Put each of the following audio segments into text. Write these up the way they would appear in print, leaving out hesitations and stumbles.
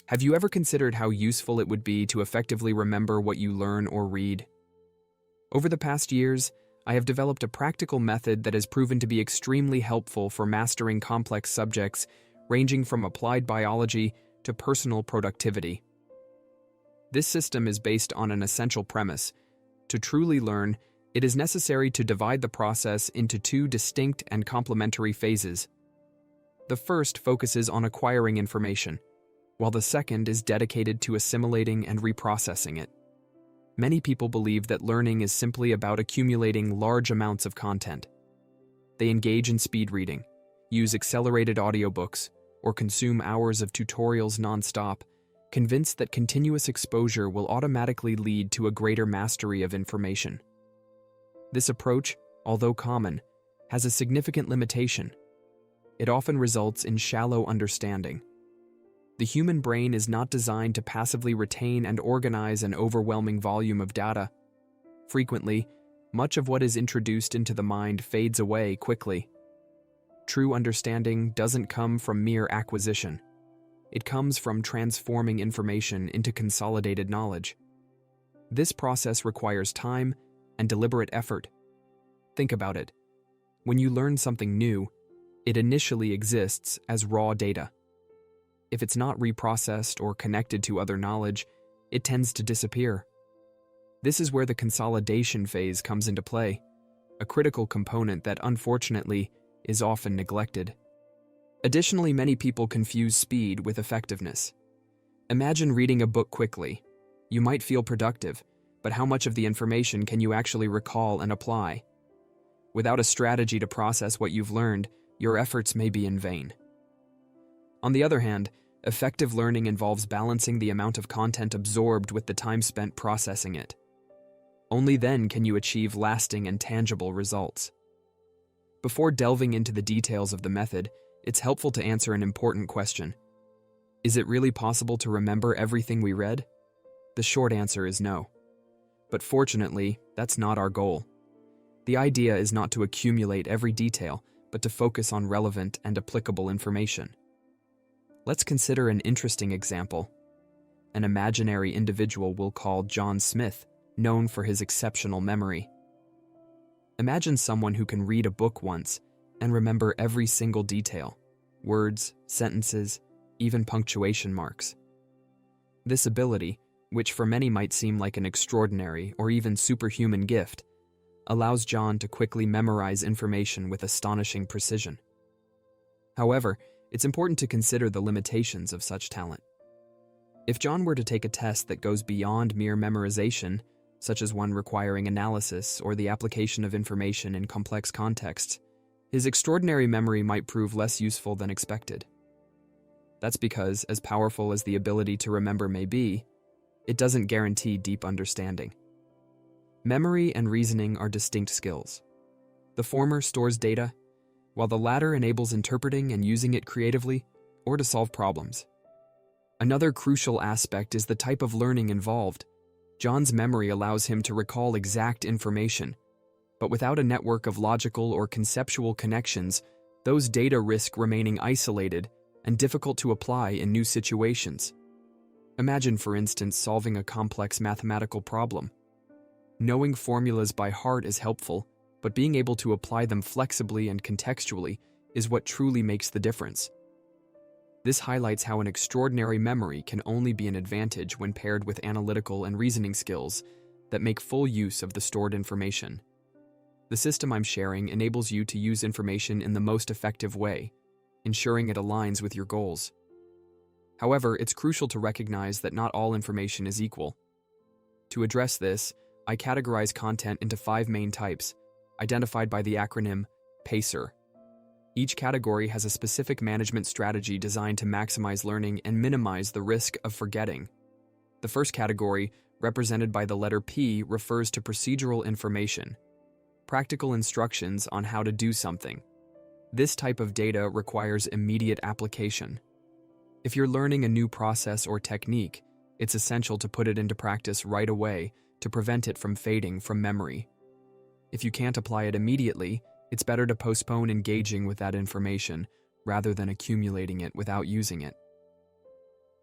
Have you ever considered how useful it would be to effectively remember what you learn or read? Over the past years, I have developed a practical method that has proven to be extremely helpful for mastering complex subjects ranging from applied biology to personal productivity. This system is based on an essential premise. To truly learn, it is necessary to divide the process into two distinct and complementary phases. The first focuses on acquiring information, while the second is dedicated to assimilating and reprocessing it. Many people believe that learning is simply about accumulating large amounts of content. They engage in speed reading, use accelerated audiobooks, or consume hours of tutorials nonstop, convinced that continuous exposure will automatically lead to a greater mastery of information. This approach, although common, has a significant limitation. It often results in shallow understanding. The human brain is not designed to passively retain and organize an overwhelming volume of data. Frequently, much of what is introduced into the mind fades away quickly. True understanding doesn't come from mere acquisition. It comes from transforming information into consolidated knowledge. This process requires time and deliberate effort. Think about it. When you learn something new, it initially exists as raw data. If it's not reprocessed or connected to other knowledge, it tends to disappear. This is where the consolidation phase comes into play, a critical component that unfortunately is often neglected. Additionally, many people confuse speed with effectiveness. Imagine reading a book quickly. You might feel productive, but how much of the information can you actually recall and apply? Without a strategy to process what you've learned, your efforts may be in vain. On the other hand, effective learning involves balancing the amount of content absorbed with the time spent processing it. Only then can you achieve lasting and tangible results. Before delving into the details of the method, it's helpful to answer an important question. Is it really possible to remember everything we read? The short answer is no. But fortunately, that's not our goal. The idea is not to accumulate every detail, but to focus on relevant and applicable information. Let's consider an interesting example. An imaginary individual we'll call John Smith, known for his exceptional memory. Imagine someone who can read a book once and remember every single detail, words, sentences, even punctuation marks. This ability, which for many might seem like an extraordinary or even superhuman gift, allows John to quickly memorize information with astonishing precision. However, it's important to consider the limitations of such talent. If John were to take a test that goes beyond mere memorization, such as one requiring analysis or the application of information in complex contexts, his extraordinary memory might prove less useful than expected. That's because, as powerful as the ability to remember may be, it doesn't guarantee deep understanding. Memory and reasoning are distinct skills. The former stores data, while the latter enables interpreting and using it creatively or to solve problems. Another crucial aspect is the type of learning involved. John's memory allows him to recall exact information, but without a network of logical or conceptual connections, those data risk remaining isolated and difficult to apply in new situations. Imagine, for instance, solving a complex mathematical problem. Knowing formulas by heart is helpful, but being able to apply them flexibly and contextually is what truly makes the difference. This highlights how an extraordinary memory can only be an advantage when paired with analytical and reasoning skills that make full use of the stored information. The system I'm sharing enables you to use information in the most effective way, ensuring it aligns with your goals. However, it's crucial to recognize that not all information is equal. To address this, I categorize content into 5 main types, identified by the acronym PACER. Each category has a specific management strategy designed to maximize learning and minimize the risk of forgetting. The first category, represented by the letter P, refers to procedural information, practical instructions on how to do something. This type of data requires immediate application. If you're learning a new process or technique, it's essential to put it into practice right away to prevent it from fading from memory. If you can't apply it immediately, it's better to postpone engaging with that information rather than accumulating it without using it.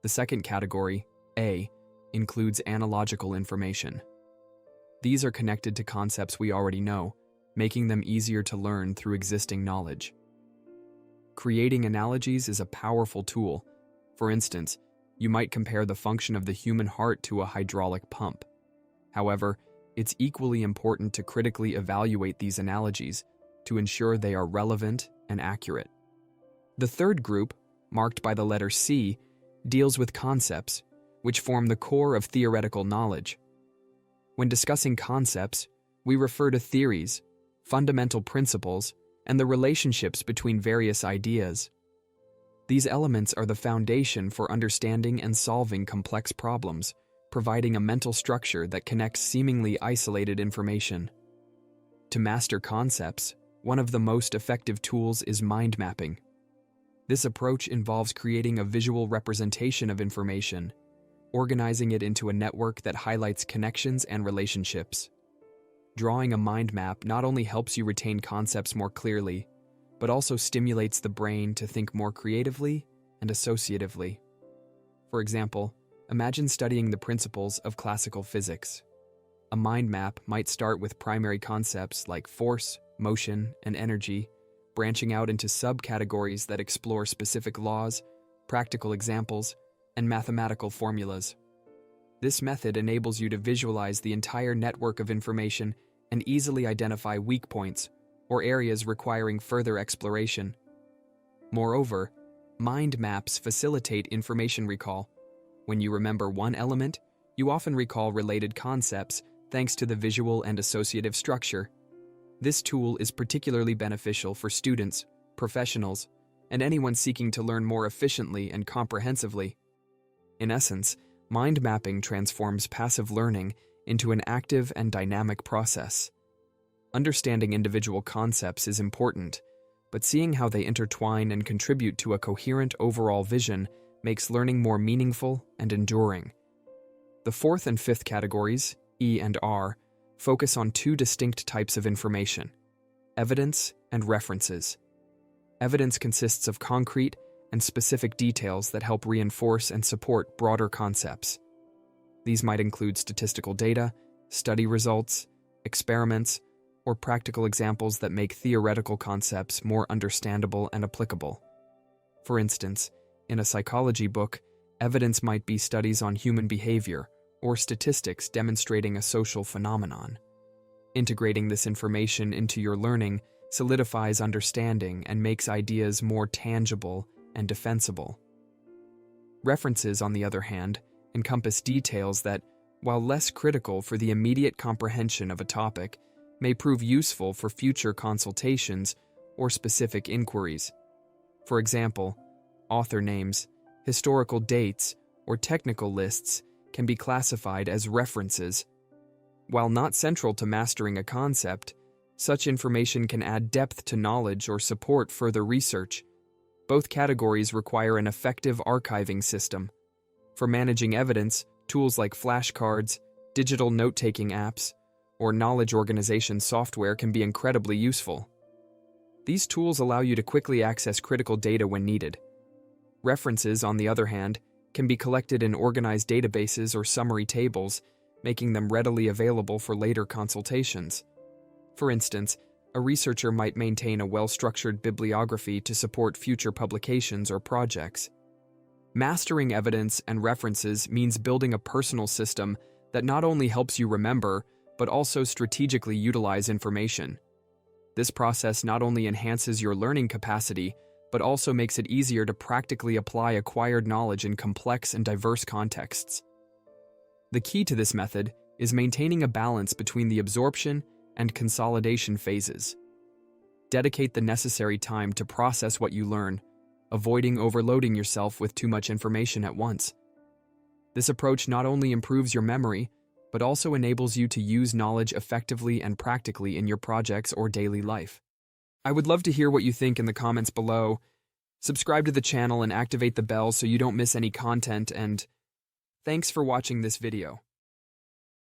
The second category, A, includes analogical information. These are connected to concepts we already know, making them easier to learn through existing knowledge. Creating analogies is a powerful tool. For instance, you might compare the function of the human heart to a hydraulic pump. However, it's equally important to critically evaluate these analogies to ensure they are relevant and accurate. The third group, marked by the letter C, deals with concepts, which form the core of theoretical knowledge. When discussing concepts, we refer to theories, fundamental principles, and the relationships between various ideas. These elements are the foundation for understanding and solving complex problems, providing a mental structure that connects seemingly isolated information. To master concepts, one of the most effective tools is mind mapping. This approach involves creating a visual representation of information, organizing it into a network that highlights connections and relationships. Drawing a mind map not only helps you retain concepts more clearly, but also stimulates the brain to think more creatively and associatively. For example, imagine studying the principles of classical physics. A mind map might start with primary concepts like force, motion, and energy, branching out into subcategories that explore specific laws, practical examples, and mathematical formulas. This method enables you to visualize the entire network of information and easily identify weak points or areas requiring further exploration. Moreover, mind maps facilitate information recall. When you remember one element, you often recall related concepts thanks to the visual and associative structure. This tool is particularly beneficial for students, professionals, and anyone seeking to learn more efficiently and comprehensively. In essence, mind mapping transforms passive learning into an active and dynamic process. Understanding individual concepts is important, but seeing how they intertwine and contribute to a coherent overall vision makes learning more meaningful and enduring. The fourth and fifth categories, E and R, focus on two distinct types of information: evidence and references. Evidence consists of concrete and specific details that help reinforce and support broader concepts. These might include statistical data, study results, experiments, or practical examples that make theoretical concepts more understandable and applicable. For instance, in a psychology book, evidence might be studies on human behavior or statistics demonstrating a social phenomenon. Integrating this information into your learning solidifies understanding and makes ideas more tangible and defensible. References, on the other hand, encompass details that, while less critical for the immediate comprehension of a topic, may prove useful for future consultations or specific inquiries. For example, author names, historical dates, or technical lists can be classified as references. While not central to mastering a concept, such information can add depth to knowledge or support further research. Both categories require an effective archiving system. For managing evidence, tools like flashcards, digital note-taking apps, or knowledge organization software can be incredibly useful. These tools allow you to quickly access critical data when needed. References, on the other hand, can be collected in organized databases or summary tables, making them readily available for later consultations. For instance, a researcher might maintain a well-structured bibliography to support future publications or projects. Mastering evidence and references means building a personal system that not only helps you remember, but also strategically utilize information. This process not only enhances your learning capacity, but also makes it easier to practically apply acquired knowledge in complex and diverse contexts. The key to this method is maintaining a balance between the absorption and consolidation phases. Dedicate the necessary time to process what you learn, avoiding overloading yourself with too much information at once. This approach not only improves your memory, but also enables you to use knowledge effectively and practically in your projects or daily life. I would love to hear what you think in the comments below. Subscribe to the channel and activate the bell so you don't miss any content, and thanks for watching this video.